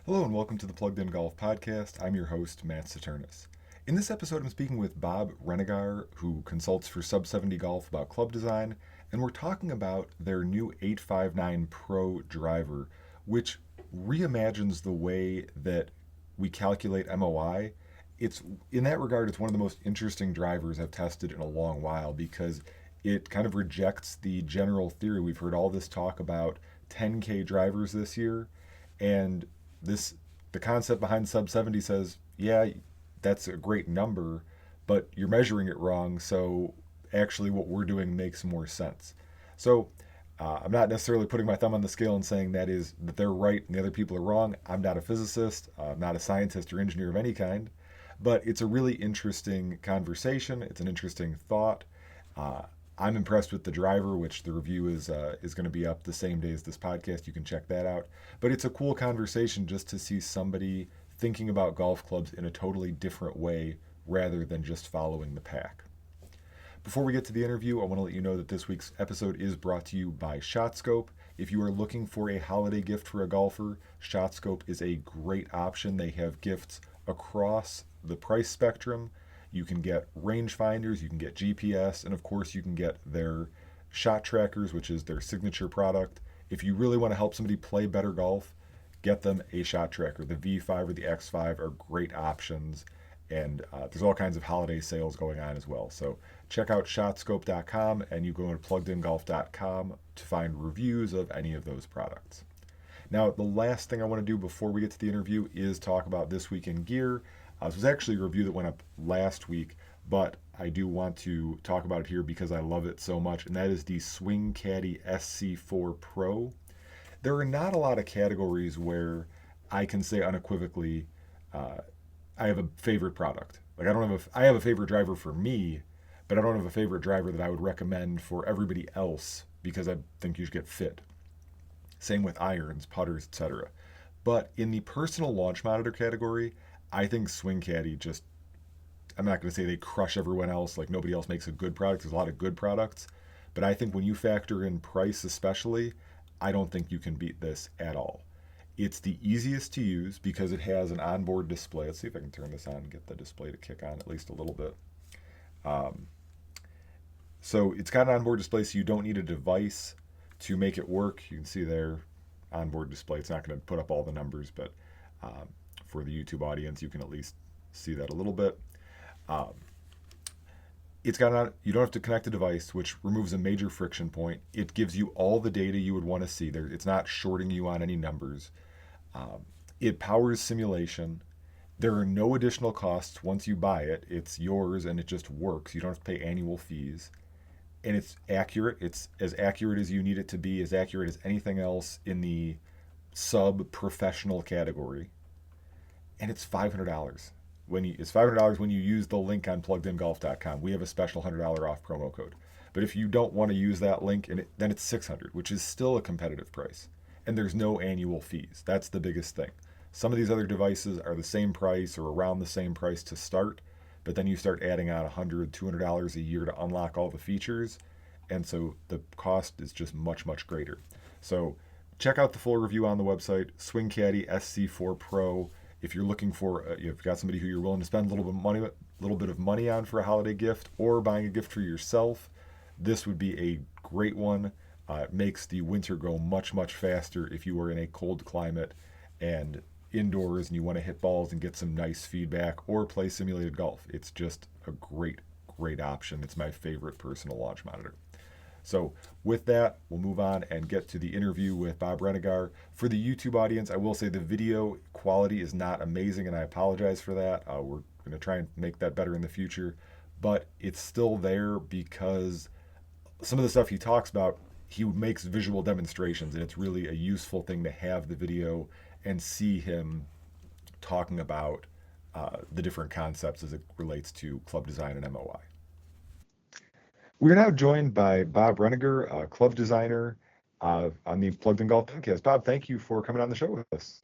Hello and welcome to the Plugged In Golf Podcast. I'm your host, Matt Saturnis. In this episode, I'm speaking with Bob Renegar, who consults for Sub 70 Golf about club design, and we're talking about their new 859 Pro driver, which reimagines the way that we calculate MOI. It's in that regard, it's one of the most interesting drivers I've tested in a long while because it kind of rejects the general theory. We've heard all this talk about 10K drivers this year, and this the concept behind sub 70 says, yeah, that's a great number, but you're measuring it wrong. So actually, what we're doing makes more sense. So I'm not necessarily putting my thumb on the scale and saying that they're right and the other people are wrong. I'm not a physicist, I'm not a scientist or engineer of any kind, but it's a really interesting conversation. It's an interesting thought. Uh, I'm impressed with the driver, which the review is going to be up the same day as this podcast. You can check that out. But it's a cool conversation just to see somebody thinking about golf clubs in a totally different way rather than just following the pack. Before we get to the interview, I want to let you know that this week's episode is brought to you by ShotScope. If you are looking for a holiday gift for a golfer, ShotScope is a great option. They have gifts across the price spectrum. You can get rangefinders, you can get GPS, and of course, you can get their shot trackers, which is their signature product. If you really want to help somebody play better golf, get them a shot tracker. The V5 or the X5 are great options, and there's all kinds of holiday sales going on as well. So check out shotscope.com and you go to pluggedingolf.com to find reviews of any of those products. Now, the last thing I want to do before we get to the interview is talk about This Week in Gear. This was actually a review that went up last week, but I do want to talk about it here because I love it so much, and that is the Swing Caddy SC4 Pro. There are not a lot of categories where I can say unequivocally I have a favorite product. Like I have a favorite driver for me, but I don't have a favorite driver that I would recommend for everybody else because I think you should get fit. Same with irons, putters, etc. But in the personal launch monitor category, I think Swing Caddy just, I'm not going to say they crush everyone else, like nobody else makes a good product. There's a lot of good products. But I think when you factor in price, especially, I don't think you can beat this at all. It's the easiest to use because it has an onboard display. Let's see if I can turn this on and get the display to kick on at least a little bit. Um, so it's got an onboard display, so you don't need a device to make it work. You can see there, onboard display. It's not going to put up all the numbers, but for the YouTube audience, you can at least see that a little bit. Um, you don't have to connect a device, which removes a major friction point. It gives you all the data you would want to see. It's not shorting you on any numbers. Um, it powers simulation. There are no additional costs once you buy it. It's yours and it just works. You don't have to pay annual fees. And it's accurate. It's as accurate as you need it to be, as accurate as anything else in the sub professional category. And it's $500. It's $500 when you use the link on pluggedingolf.com. We have a special $100 off promo code. But if you don't want to use that link, then it's $600, which is still a competitive price. And there's no annual fees. That's the biggest thing. Some of these other devices are the same price or around the same price to start, but then you start adding on $100, $200 a year to unlock all the features. And so the cost is just much, much greater. So check out the full review on the website, Swing Caddy SC4 Pro. If you're looking for, you've got somebody who you're willing to spend a little bit of money on for a holiday gift, or buying a gift for yourself, this would be a great one. It makes the winter go much, much faster if you are in a cold climate and indoors and you want to hit balls and get some nice feedback or play simulated golf. It's just a great, great option. It's my favorite personal launch monitor. So with that, we'll move on and get to the interview with Bob Renegar. For the YouTube audience, I will say the video quality is not amazing, and I apologize for that. We're going to try and make that better in the future, but it's still there because some of the stuff he talks about, he makes visual demonstrations, and it's really a useful thing to have the video and see him talking about the different concepts as it relates to club design and MOI. We're now joined by Bob Renegar, a club designer on the Plugged In Golf podcast. Bob, thank you for coming on the show with us.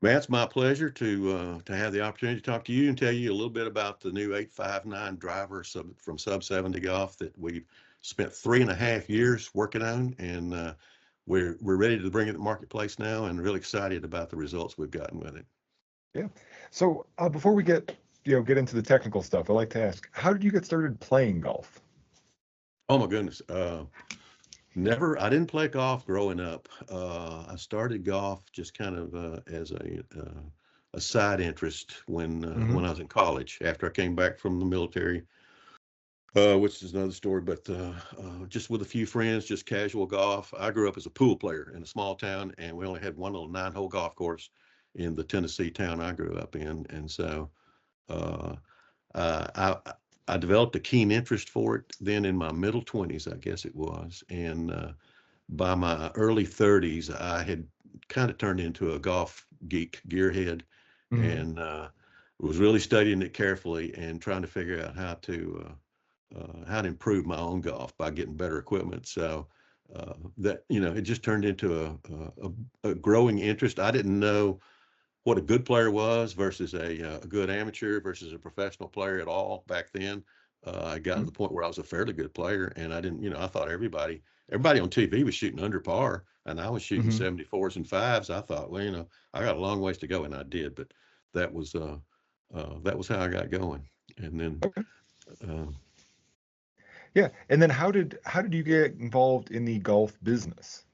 Man, it's my pleasure to have the opportunity to talk to you and tell you a little bit about the new 859 driver from Sub 70 Golf that we've spent 3.5 years working on, and we're ready to bring it to the marketplace now, and really excited about the results we've gotten with it. Yeah. So before we get into the technical stuff, I like to ask, how did you get started playing golf? Oh my goodness. Never, I didn't play golf growing up. I started golf just kind of as a side interest Mm-hmm. when I was in college after I came back from the military, which is another story. But just with a few friends, just casual golf. I grew up as a pool player in a small town, and we only had one little 9-hole golf course in the Tennessee town I grew up in, and so uh, I developed a keen interest for it then in my middle 20s, I guess it was, and by my early 30s, I had kind of turned into a golf geek, gearhead, Mm-hmm. and was really studying it carefully and trying to figure out how to improve my own golf by getting better equipment. So that it just turned into a growing interest. I didn't know what a good player was versus a good amateur versus a professional player at all back then. I got to the point where I was a fairly good player, and I didn't, I thought everybody on TV was shooting under par, and I was shooting Mm-hmm. 74s and fives. I thought, well, I got a long ways to go, and I did, but that was uh, that was how I got going, and then. Okay. Uh, Yeah. And then how did you get involved in the golf business?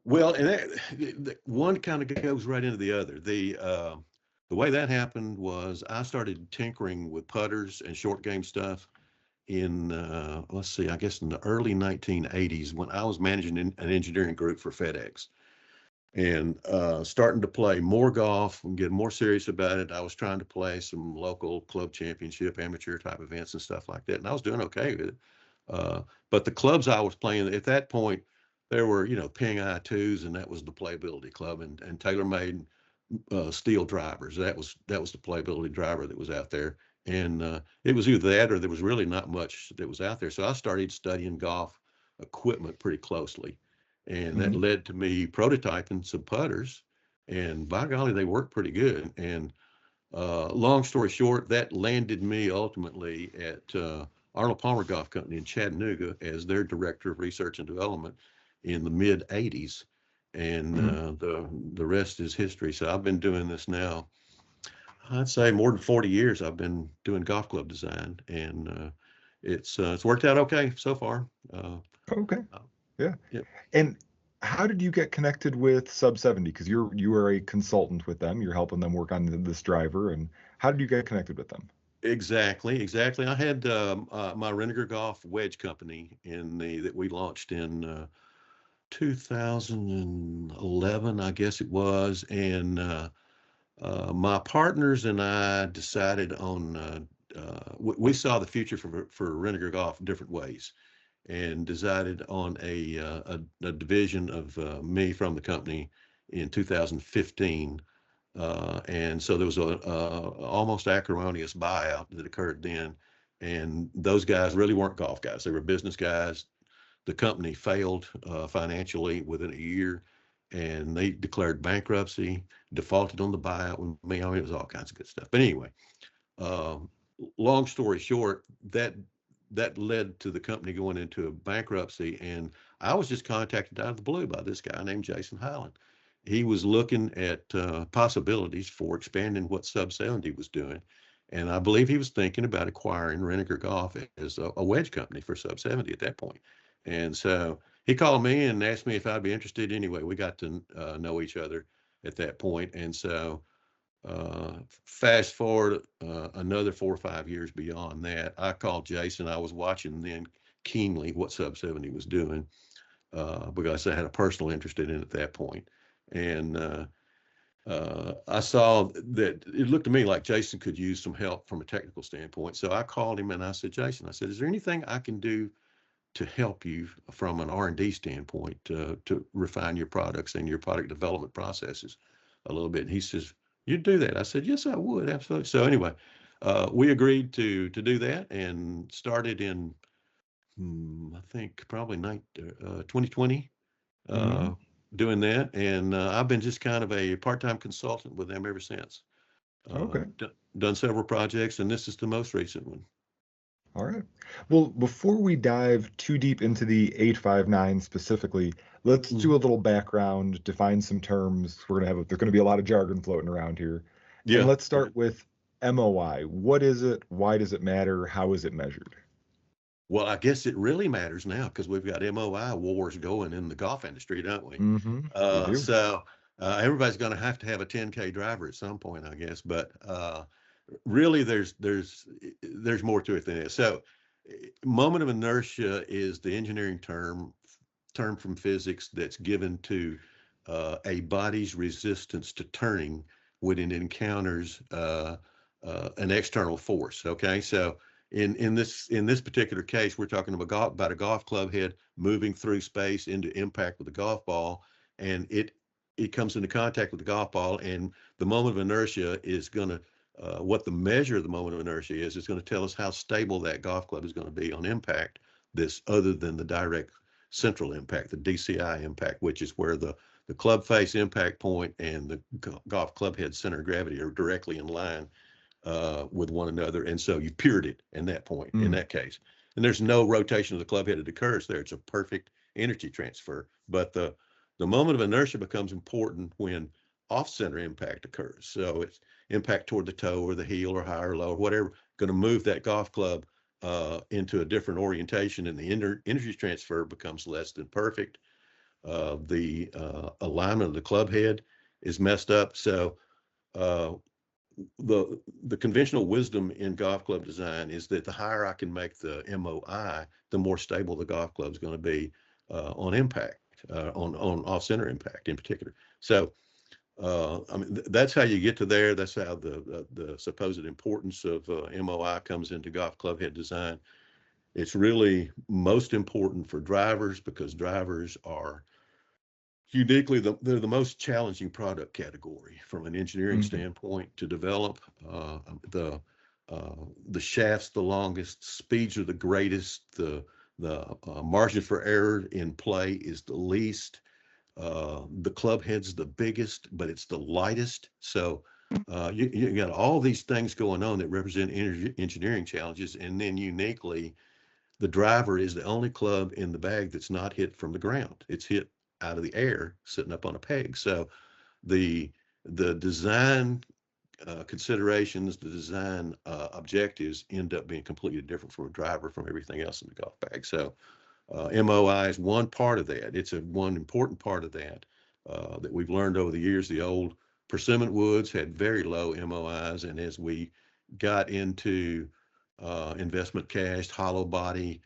Well, and one kind of goes right into the other. The way that happened was I started tinkering with putters and short game stuff in let's see, I guess in the early 1980s when I was managing an engineering group for FedEx, and starting to play more golf and get more serious about it. I was trying to play some local club championship, amateur type events and stuff like that, and I was doing okay with it. Uh, but the clubs I was playing at that point, there were Ping I2s, and that was the playability club, and TaylorMade steel drivers. That was the playability driver that was out there, and it was either that or there was really not much that was out there. So I started studying golf equipment pretty closely, and that Mm-hmm. led to me prototyping some putters, and by golly, they worked pretty good. And long story short, that landed me ultimately at Arnold Palmer Golf Company in Chattanooga as their director of research and development in the mid '80s, and Mm-hmm. the rest is history. So I've been doing this now. I'd say more than 40 years. I've been doing golf club design, and it's worked out okay so far. Okay. Uh, Yeah. yep. And how did you get connected with Sub 70? Because you are a consultant with them. You're helping them work on this driver. And how did you get connected with them? Exactly, exactly. I had my Renegar Golf Wedge Company that we launched in 2011, I guess it was, and my partners and I decided on. We saw the future for Renegar Golf different ways, and decided on a division of me from the company in 2015. And so there was a almost acrimonious buyout that occurred then, and those guys really weren't golf guys; they were business guys. The company failed financially within a year, and they declared bankruptcy, defaulted on the buyout with me. I mean, it was all kinds of good stuff. But anyway, um, long story short, that led to the company going into a bankruptcy, and I was just contacted out of the blue by this guy named Jason Highland. He was looking at possibilities for expanding what Sub 70 was doing, and I believe he was thinking about acquiring Renegar Golf as a wedge company for Sub 70 at that point. And so he called me and asked me if I'd be interested. Anyway, we got to know each other at that point, and so fast forward another 4 or 5 years beyond that, I called Jason. I was watching then keenly what Sub 70 was doing because I had a personal interest in it at that point. And I saw that it looked to me like Jason could use some help from a technical standpoint. So I called him and I said, Jason, I said, is there anything I can do to help you from an R&D standpoint to refine your products and your product development processes a little bit? And he says, you'd do that. I said, yes, I would. Absolutely. So anyway, we agreed to do that and started in, I think probably 2020, Mm-hmm. uh, doing that. And I've been just kind of a part-time consultant with them ever since. Okay. Done several projects, and this is the most recent one. All right. Well, before we dive too deep into the 859 specifically, let's do a Mhm. little background, define some terms. There's going to be a lot of jargon floating around here. And Yeah. let's start with MOI. What is it? Why does it matter? How is it measured? Well, I guess it really matters now because we've got MOI wars going in the golf industry, don't we? Mm-hmm. We do. So everybody's going to have a 10K driver at some point, I guess. But really, there's more to it than this. So, moment of inertia is the engineering term from physics that's given to a body's resistance to turning when it encounters an external force. Okay, so in this particular case, we're talking about a golf club head moving through space into impact with the golf ball, and it comes into contact with the golf ball, and the moment of inertia is going to what the measure of the moment of inertia is going to tell us how stable that golf club is going to be on impact. This other than the direct central impact, the DCI impact, which is where the club face impact point and the golf club head center of gravity are directly in line with one another. And so you peered it in that point, in Mm. that case. And there's no rotation of the club head that occurs there. It's a perfect energy transfer. But the moment of inertia becomes important when off-center impact occurs. So it's impact toward the toe or the heel or high or low or whatever, going to move that golf club into a different orientation, and the energy transfer becomes less than perfect. The alignment of the club head is messed up. So uh, the conventional wisdom in golf club design is that the higher I can make the MOI, the more stable the golf club is going to be on impact, on off center impact in particular. So I mean that's how you get to there. That's how the supposed importance of MOI comes into golf club head design. It's really most important for drivers because drivers are uniquely they're the most challenging product category from an engineering Mm. standpoint to develop. The the shafts the longest, speeds are the greatest, the margin for error in play is the least. The club head's the biggest, but it's the lightest. So you got all these things going on that represent engineering challenges, and then uniquely the driver is the only club in the bag that's not hit from the ground. It's hit out of the air, sitting up on a peg. So the the design considerations, the design objectives end up being completely different for a driver from everything else in the golf bag. So MOI is one part of that. It's one important part of that that we've learned over the years. The old persimmon woods had very low MOIs, and as we got into investment cast, hollow body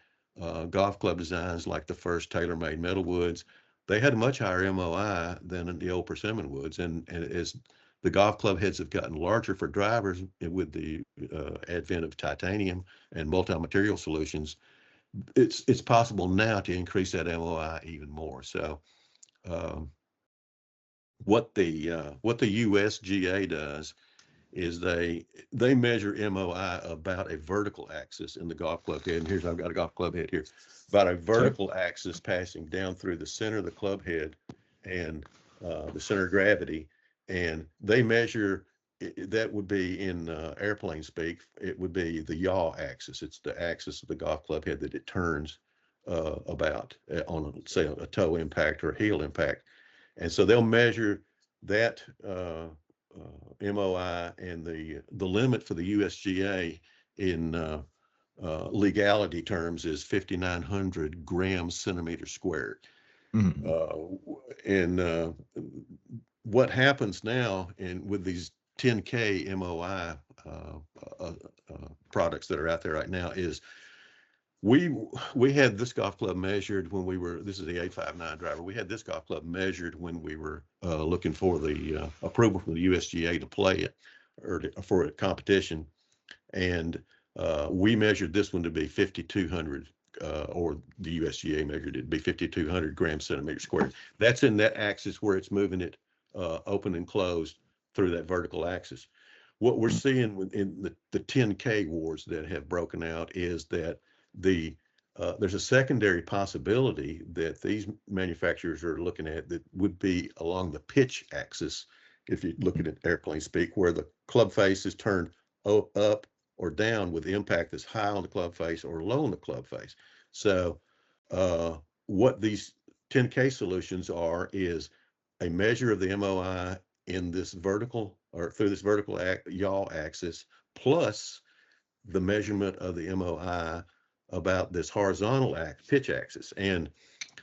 golf club designs like the first tailor-made metal woods, they had a much higher MOI than the old persimmon woods. And as the golf club heads have gotten larger for drivers with the advent of titanium and multi-material solutions, it's possible now to increase that MOI even more. So um, what the USGA does is they measure MOI about a vertical axis in the golf club head. And here's I've got a golf club head here, about a Okay. vertical axis passing down through the center of the club head and the center of gravity. And they measure that would be in airplane speak. It would be the yaw axis. It's the axis of the golf club head that it turns about on, say, a toe impact or a heel impact. And so they'll measure that MOI, and the limit for the USGA in legality terms is 5,900 grams centimeter squared. Mm. Uh, and what happens now with these 10K MOI uh, uh, products that are out there right now is we we had this golf club measured when we were, this is the 859 driver. We had this golf club measured when we were looking for the approval from the USGA to play it for a competition. And we measured this one to be 5,200, or the USGA measured it to be 5,200 grams centimeter squared. That's in that axis where it's moving it open and closed through that vertical axis. What we're seeing in the 10K wars that have broken out is that the there's a secondary possibility that these manufacturers are looking at that would be along the pitch axis, if you're looking at airplane speak, where the club face is turned up or down with impact that's high on the club face or low on the club face. So what these 10K solutions are is a measure of the MOI in this vertical or through this vertical yaw axis, plus the measurement of the MOI about this horizontal pitch axis. And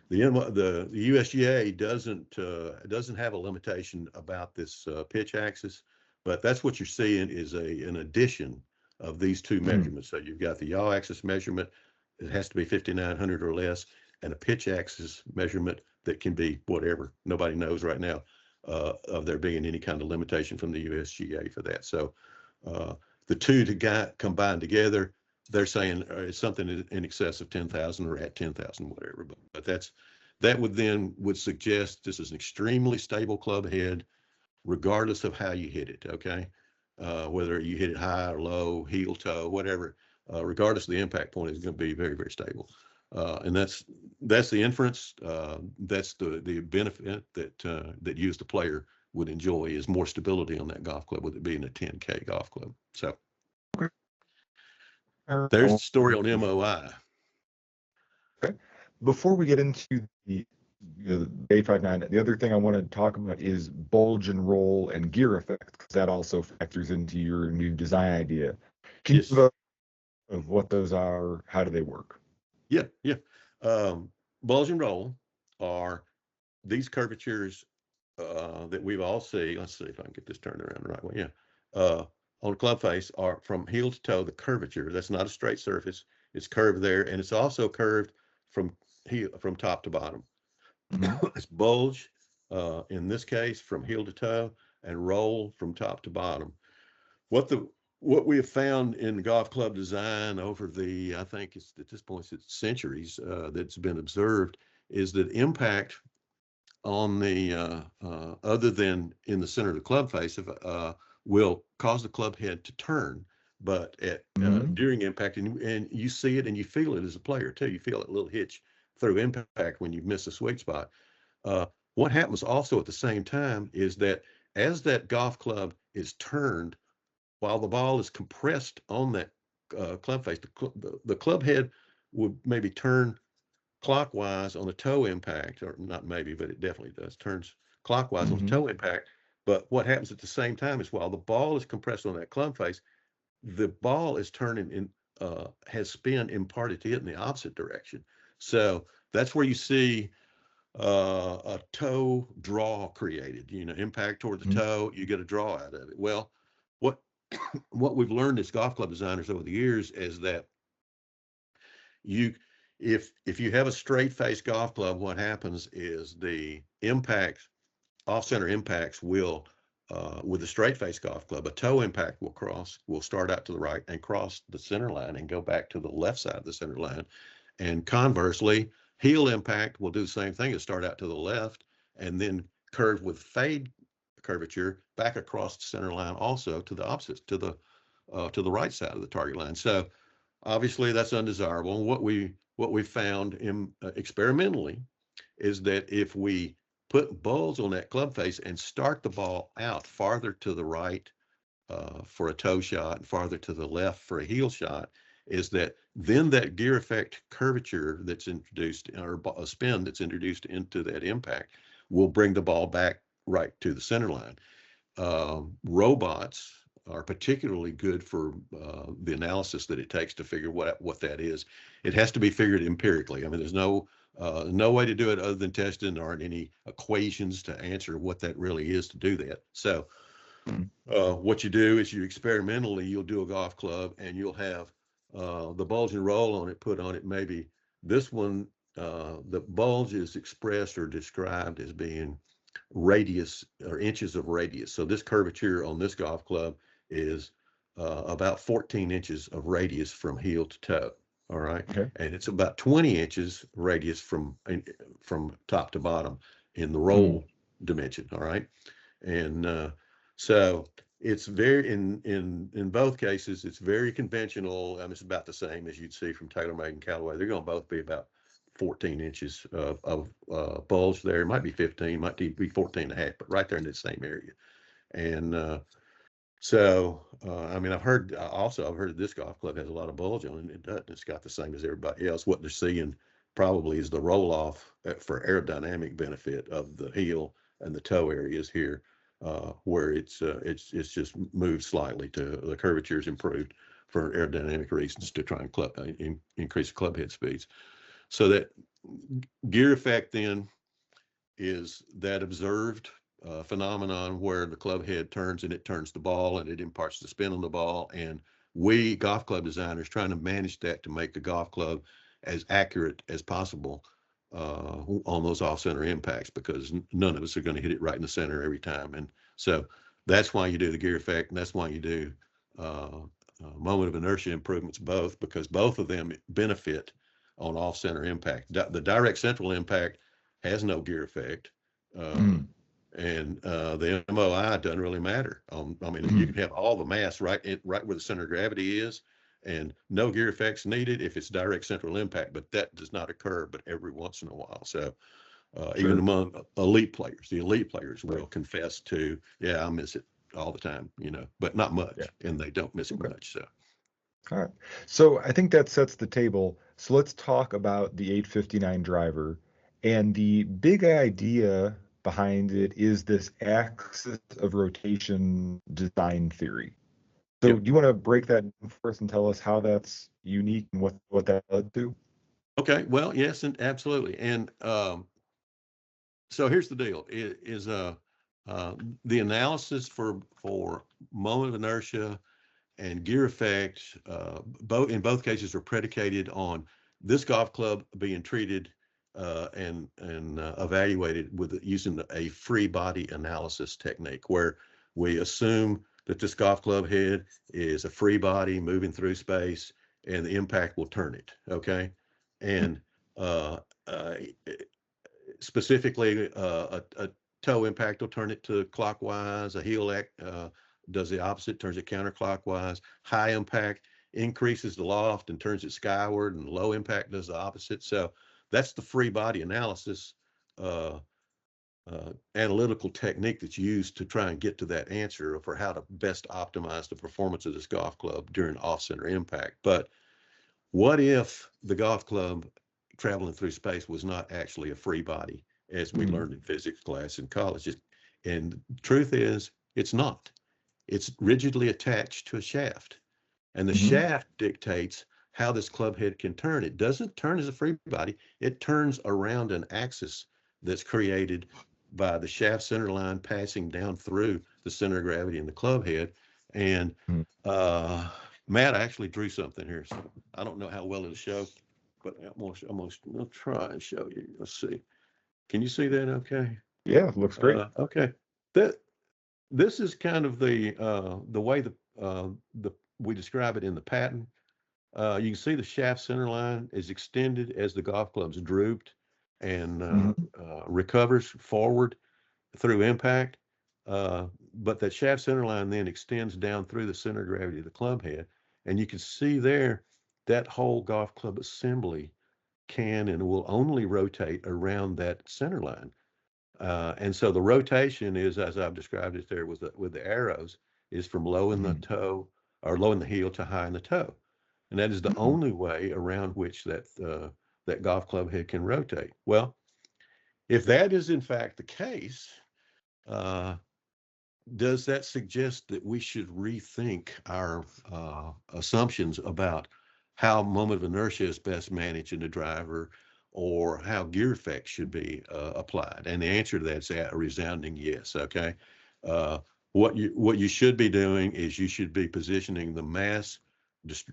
the USGA doesn't have a limitation about this pitch axis, but that's what you're seeing is an addition of these two measurements. So you've got the yaw axis measurement, it has to be 5,900 or less, and a pitch axis measurement that can be whatever. Nobody knows right now of there being any kind of limitation from the USGA for that. So the two combined together, they're saying it's something in excess of 10,000 or at 10,000, whatever. But that would suggest this is an extremely stable club head, regardless of how you hit it. Okay, whether you hit it high or low, heel, toe, whatever, regardless of the impact point, is going to be very, very stable. And that's the inference. That's the benefit that you as the player would enjoy is more stability on that golf club, with it being a 10K golf club. So there's the story on MOI. Okay. Before we get into the 859, the other thing I want to talk about is bulge and roll and gear effect, because that also factors into your new design idea. Can you Yes. give a of what those are? How do they work? Yeah. Bulge and roll are these curvatures that we've all seen. Let's see if I can get this turned around the right way. Yeah. On club face are from heel to toe, the curvature. That's not a straight surface. It's curved there, and it's also curved from top to bottom. It's bulge in this case from heel to toe, and roll from top to bottom. What we have found in golf club design over I think it's at this point it's centuries that's been observed, is that impact on the other than in the center of the club face will cause the club head to turn, but during impact, and you see it and you feel it as a player too. You feel that little hitch through impact when you miss a sweet spot. What happens also at the same time is that as that golf club is turned, while the ball is compressed on that club face, the club head would maybe turn clockwise on the toe impact, or not maybe, but it definitely does, turns clockwise on the toe impact. But what happens at the same time is while the ball is compressed on that club face, the ball is turning has spin imparted to it in the opposite direction. So that's where you see a toe draw created, impact toward the toe, you get a draw out of it. Well, what we've learned as golf club designers over the years is that if you have a straight face golf club, what happens is the off-center impacts will, with a straight face golf club, a toe impact will start out to the right and cross the center line and go back to the left side of the center line. And conversely, heel impact will do the same thing. It'll start out to the left and then curve with fade curvature back across the center line, also to the opposite, to the right side of the target line. So obviously that's undesirable. And what we found experimentally is that if we put bulge on that club face and start the ball out farther to the right for a toe shot and farther to the left for a heel shot, is that then that gear effect curvature that's introduced, or a spin that's introduced into that impact, will bring the ball back right to the center line. Robots are particularly good for the analysis that it takes to figure what that is. It has to be figured empirically. I mean, there's no way to do it other than testing. There aren't any equations to answer what that really is to do that. So what you do is you'll do a golf club and you'll have the bulge and roll on it, put on it. Maybe this one, the bulge is expressed or described as being radius or inches of radius. So this curvature on this golf club is about 14 inches of radius from heel to toe. All right. Okay. And it's about 20 inches radius from top to bottom in the roll dimension. All right. And so it's very, in both cases, it's very conventional. I mean, it's about the same as you'd see from TaylorMade and Callaway. They're going to both be about 14 inches of bulge there. It might be 15, might be 14 and a half, but right there in the same area. And So, I mean, I've heard this golf club has a lot of bulge on it. It doesn't. It's got the same as everybody else. What they're seeing probably is the roll off for aerodynamic benefit of the heel and the toe areas here, where it's just moved slightly to the curvature is improved for aerodynamic reasons to try and increase club head speeds. So that gear effect then is that observed phenomenon where the club head turns and it turns the ball and it imparts the spin on the ball. And we golf club designers trying to manage that to make the golf club as accurate as possible on those off-center impacts, because none of us are going to hit it right in the center every time. And so that's why you do the gear effect, and that's why you do moment of inertia improvements, both, because both of them benefit on off-center impact. The direct central impact has no gear effect. Mm. And the MOI doesn't really matter. I mean, you can have all the mass right where the center of gravity is, and no gear effects needed if it's direct central impact, but that does not occur but every once in a while. So even Sure. among elite players, the elite players Right. will confess to, yeah, I miss it all the time, but not Yeah. much, and they don't miss it Okay. much. So All right. So I think that sets the table. So let's talk about the 859 driver. And the big idea behind it is this axis of rotation design theory. So yeah. do you want to break that down first and tell us how that's unique and what that led to? Okay. Well, yes, and absolutely. And so here's the deal: uh, the analysis for moment of inertia and gear effect, both cases are predicated on this golf club being treated and evaluated with using a free body analysis technique, where we assume that this golf club head is a free body moving through space, and the impact will turn it. Okay, and uh, uh, specifically a toe impact will turn it to clockwise, a heel does the opposite, turns it counterclockwise. High impact increases the loft and turns it skyward, and low impact does the opposite. So that's the free body analysis uh, analytical technique that's used to try and get to that answer for how to best optimize the performance of this golf club during off-center impact. But what if the golf club traveling through space was not actually a free body, as we Mm. learned in physics class in college? And the truth is, it's not. It's rigidly attached to a shaft, and the Hmm. shaft dictates how this club head can turn. It doesn't turn as a free body. It turns around an axis that's created by the shaft center line passing down through the center of gravity in the club head. And Mm. uh, Matt actually drew something here. So I don't know how well it'll show, but I'll try and show you. Let's see. Can you see that? Okay. Yeah, looks great. Okay. That this is kind of the way the we describe it in the patent. You can see the shaft center line is extended as the golf club's drooped and Hmm. recovers forward through impact. But that shaft center line then extends down through the center of gravity of the club head. And you can see there that whole golf club assembly can and will only rotate around that center line. And so the rotation is, as I've described it there with the arrows, is from low in the Hmm. toe or low in the heel to high in the toe. And that is the Hmm. only way around which that golf club head can rotate. Well, if that is in fact the case, uh, does that suggest that we should rethink our assumptions about how moment of inertia is best managed in the driver, or how gear effects should be applied? And the answer to that is a resounding yes. Okay, uh, what you should be doing is you should be positioning the mass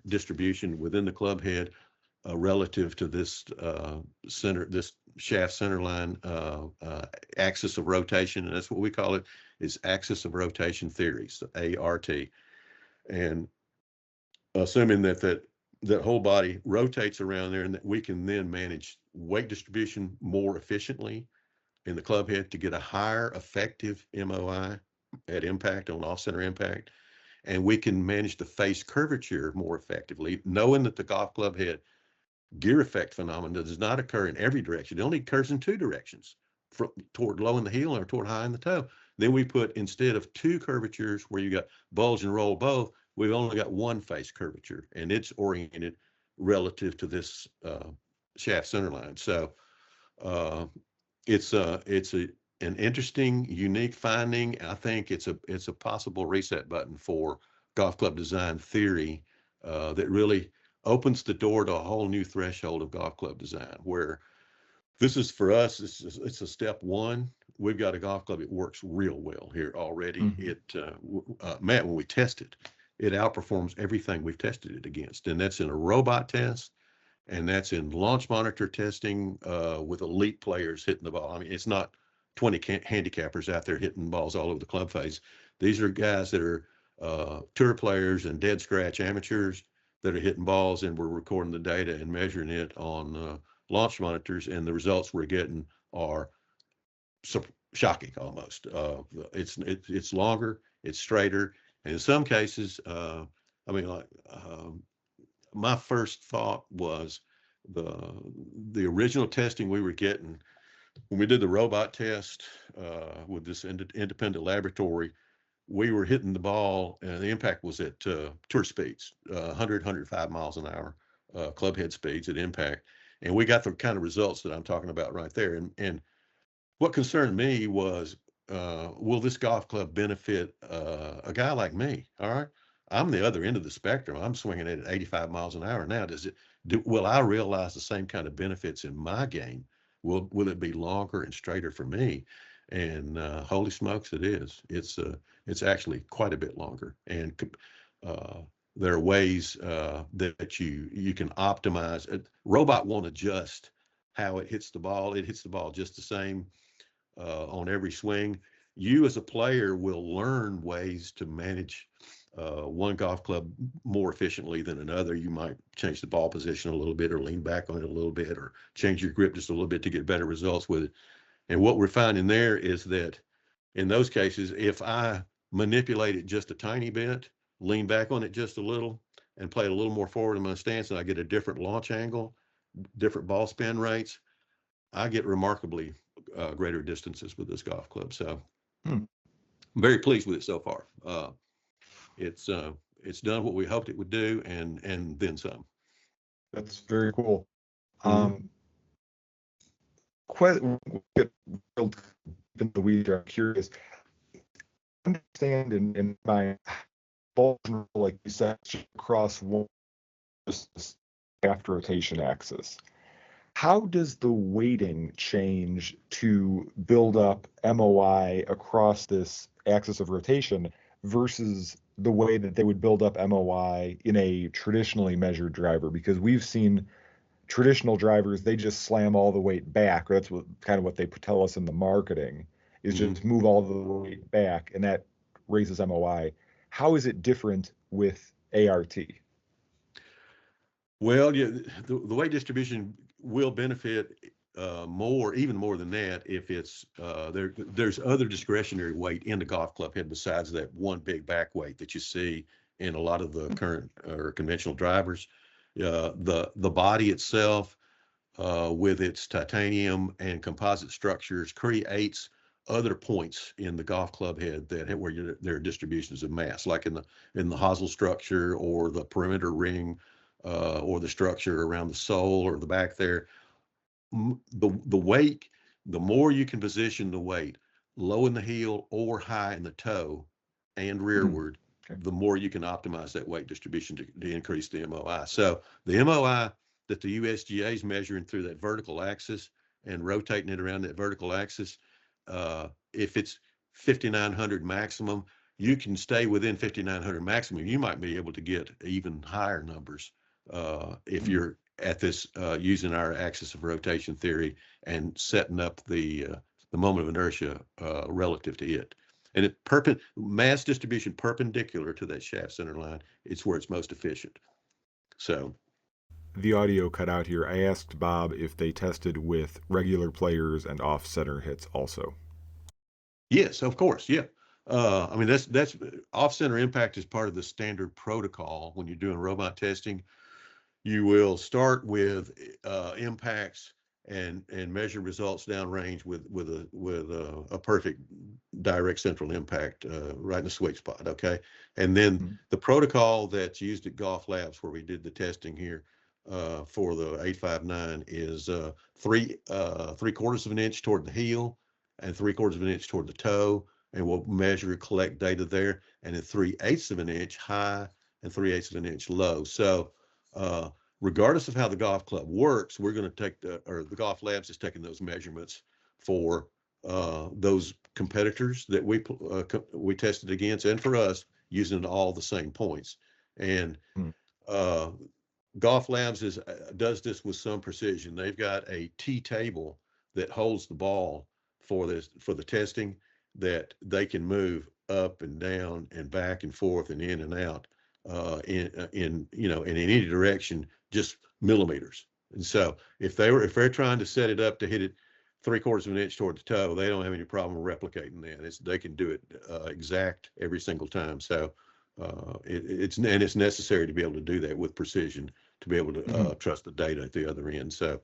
distribution within the club head relative to this this shaft center line axis of rotation, and that's what we call it, is axis of rotation theories, ART. And assuming that whole body rotates around there, and that we can then manage weight distribution more efficiently in the club head to get a higher effective MOI at impact on off-center impact, and we can manage the face curvature more effectively, knowing that the golf club head gear effect phenomenon does not occur in every direction. It only occurs in two directions, toward low in the heel or toward high in the toe. Then we put, instead of two curvatures where you got bulge and roll both, we've only got one face curvature, and it's oriented relative to this shaft center line. So uh, it's an interesting, unique finding. I think it's a possible reset button for golf club design theory that really opens the door to a whole new threshold of golf club design, where this is, for us, it's a step one. We've got a golf club. It works real well here already. Matt, when we test it, it outperforms everything we've tested it against. And that's in a robot test. And that's in launch monitor testing with elite players hitting the ball. I mean, it's not 20 handicappers out there hitting balls all over the club face. These are guys that are tour players and dead scratch amateurs that are hitting balls, and we're recording the data and measuring it on launch monitors, and the results we're getting are shocking almost. It's longer, it's straighter, and in some cases, my first thought was the original testing we were getting when we did the robot test with this independent laboratory. We were hitting the ball, and the impact was at tour speeds, 100, 105 miles an hour, club head speeds at impact. And we got the kind of results that I'm talking about right there. And what concerned me was, will this golf club benefit a guy like me? All right. I'm the other end of the spectrum. I'm swinging it at 85 miles an hour now. Will I realize the same kind of benefits in my game? Will it be longer and straighter for me? And holy smokes, it is. It's actually quite a bit longer. And there are ways that you can optimize. A robot won't adjust how it hits the ball. It hits the ball just the same on every swing. You as a player will learn ways to manage one golf club more efficiently than another. You might change the ball position a little bit, or lean back on it a little bit, or change your grip just a little bit to get better results with it. And what we're finding there is that in those cases, if I manipulate it just a tiny bit, lean back on it just a little, and play it a little more forward in my stance, and I get a different launch angle, different ball spin rates, I get remarkably greater distances with this golf club. So I'm very pleased with it so far. It's done what we hoped it would do, and then some. That's very cool. In the weeds, I'm curious. Understand in my balls, like you said, across one shaft rotation axis. How does the weighting change to build up MOI across this axis of rotation versus the way that they would build up MOI in a traditionally measured driver? Because we've seen traditional drivers, they just slam all the weight back. Or that's what they tell us in the marketing, is just move all the weight back, and that raises MOI. How is it different with ART? Well, yeah, the weight distribution will benefit even more than that, if it's there's other discretionary weight in the golf club head besides that one big back weight that you see in a lot of the current or conventional drivers. The body itself, with its titanium and composite structures, creates other points in the golf club head where there are distributions of mass, like in the hosel structure, or the perimeter ring, or the structure around the sole or the back there. The weight, the more you can position the weight low in the heel or high in the toe and rearward, the more you can optimize that weight distribution to increase the MOI. So the MOI that the USGA is measuring through that vertical axis and rotating it around that vertical axis, if it's 5,900 maximum, you can stay within 5,900 maximum. You might be able to get even higher numbers if you're at this using our axis of rotation theory and setting up the moment of inertia relative to it. And mass distribution perpendicular to that shaft center line, it's where it's most efficient. So the audio cut out here. I asked Bob if they tested with regular players and off-center hits also. Yes, of course. Yeah. I mean, that's off-center impact is part of the standard protocol when you're doing robot testing. You will start with impacts and measure results downrange with a perfect direct central impact right in the sweet spot. Okay, and then Mm. the protocol that's used at Golf Labs where we did the testing here for the 859 is three quarters of an inch toward the heel and three quarters of an inch toward the toe, and we'll measure, collect data there, and then 3/8 of an inch high and 3/8 of an inch low. So uh, regardless of how the golf club works, we're going to take the Golf Labs is taking those measurements for those competitors that we tested against, and for us using all the same points. And Mm. uh, Golf Labs does this with some precision. They've got a T table that holds the ball for the testing that they can move up and down and back and forth and in and out in any direction, just millimeters. And so if they're trying to set it up to hit it three quarters of an inch toward the toe, they don't have any problem replicating that. They can do it exact every single time. So it's necessary to be able to do that with precision to be able to Mhm. trust the data at the other end. So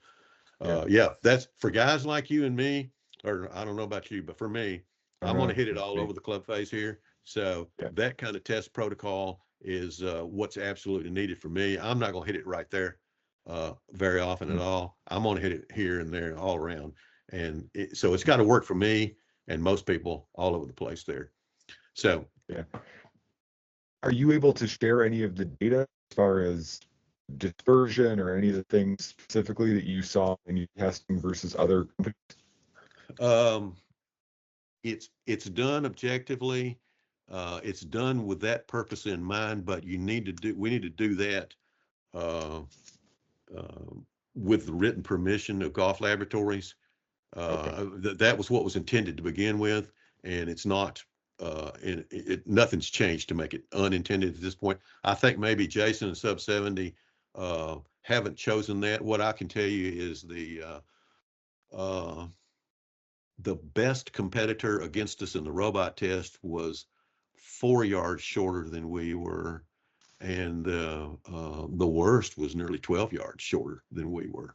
Yeah. yeah, that's for guys like you and me, or I don't know about you, but for me, Oh I'm going no, to hit it that's all me. over the club face here. So Yeah. that kind of test protocol is what's absolutely needed for me. I'm not going to hit it right there very often at Mm. all. I'm going to hit it here and there all around. And so it's got to work for me and most people all over the place there. So Yeah. Are you able to share any of the data as far as dispersion or any of the things specifically that you saw in your testing versus other companies? um, it's done objectively. It's done with that purpose in mind, but we need to do that uh, uh, with the written permission of golf laboratories. Okay. That was what was intended to begin with, and it's not. Nothing's changed to make it unintended at this point. I think maybe Jason and Sub 70 haven't chosen that. What I can tell you is the best competitor against us in the robot test was 4 yards shorter than we were, and the worst was nearly 12 yards shorter than we were.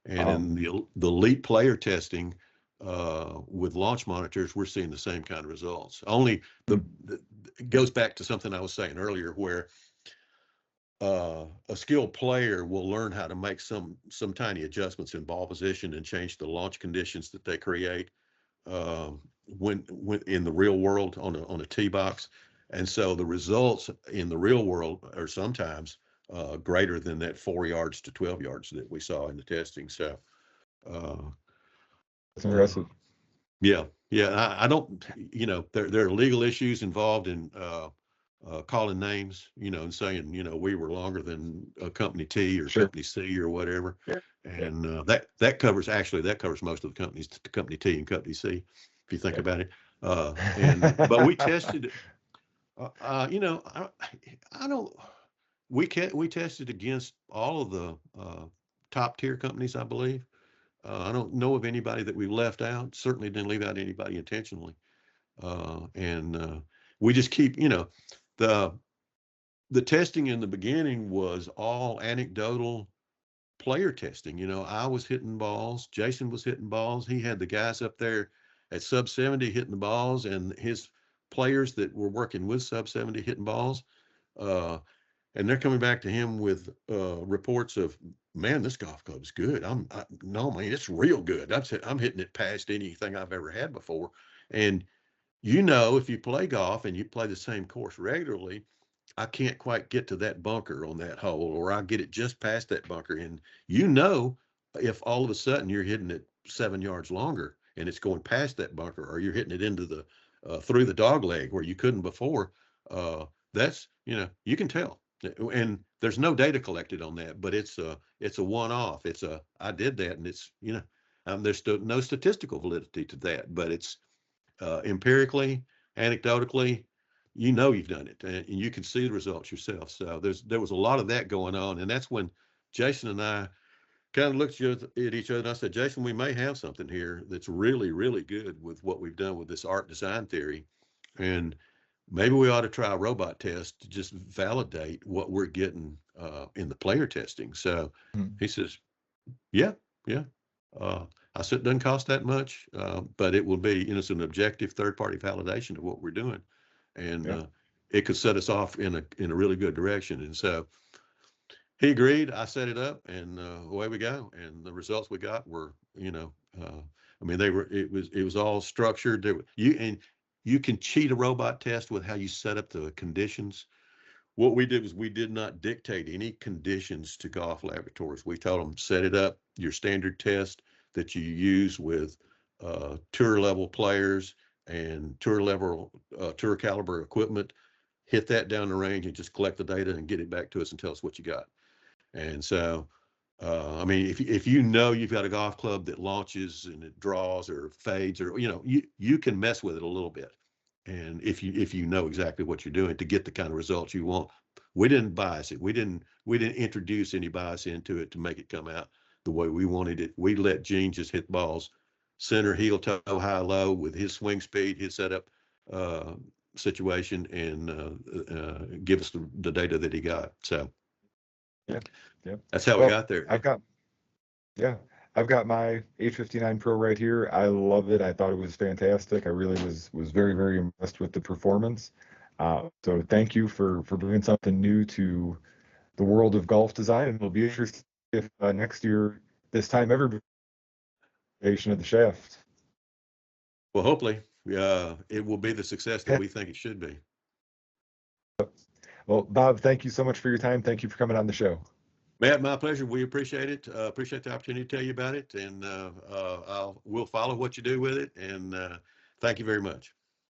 And Oh. in the elite player testing with launch monitors, we're seeing the same kind of results. Only Mm. it goes back to something I was saying earlier, where a skilled player will learn how to make some tiny adjustments in ball position and change the launch conditions that they create when in the real world on a tee box, and so the results in the real world are sometimes greater than that 4 yards to 12 yards that we saw in the testing. So uh, That's uh, impressive. yeah, yeah, I don't, there are legal issues involved in calling names, and saying, we were longer than company T or Sure. company C or whatever. Yeah. Yeah. And that covers most of the companies, company T and company C, if you think Yeah. about it. But we tested, I don't, we tested against all of the top tier companies, I believe. I don't know of anybody that we left out. Certainly didn't leave out anybody intentionally. And we just keep, the the testing in the beginning was all anecdotal player testing. I was hitting balls, Jason was hitting balls. He had the guys up there at sub 70 hitting the balls, and his players that were working with sub 70 hitting balls. Uh, and they're coming back to him with reports of, man, this golf club's good. No, man, it's real good. I'm hitting it past anything I've ever had before. And if you play golf and you play the same course regularly, I can't quite get to that bunker on that hole, or I get it just past that bunker. And if all of a sudden you're hitting it 7 yards longer and it's going past that bunker, or you're hitting it into the through the dog leg where you couldn't before, that's you can tell. And there's no data collected on that, but it's a one-off. I did that, and there's still no statistical validity to that, but it's empirically, anecdotally, you've done it, and you can see the results yourself. So there was a lot of that going on, and that's when Jason and I kind of looked at each other, and I said, Jason, we may have something here that's really, really good with what we've done with this art design theory, and maybe we ought to try a robot test to just validate what we're getting in the player testing. So Mm. he says, yeah, yeah. I said it doesn't cost that much, but it will be, it's an objective third-party validation of what we're doing, and Yeah. it could set us off in a really good direction. And so he agreed. I set it up, and away we go. And the results we got were, I mean, they were. It was all structured. You can cheat a robot test with how you set up the conditions. What we did was we did not dictate any conditions to golf laboratories. We told them, set it up, your standard test that you use with tour level players and tour caliber equipment. Hit that down the range and just collect the data and get it back to us and tell us what you got. And so, I mean, if you've got a golf club that launches and it draws or fades, or you can mess with it a little bit. And if you know exactly what you're doing to get the kind of results you want. We didn't bias it. We didn't introduce any bias into it to make it come out the way we wanted it. We let Gene just hit balls center, heel, toe, high, low with his swing speed, his setup uh, situation, and give us the data that he got. So Yeah. Yeah. that's how we Well, got there. I've got yeah, I've got my 859 Pro right here. I love it. I thought it was fantastic. I really was very, very impressed with the performance. So thank you for bringing something new to the world of golf design, and it'll be interesting if next year this time ever of the shaft. Well, hopefully, it will be the success that we think it should be. Well, Bob, thank you so much for your time. Thank you for coming on the show. Matt, my pleasure. We appreciate it. Appreciate the opportunity to tell you about it, and we'll follow what you do with it. And thank you very much.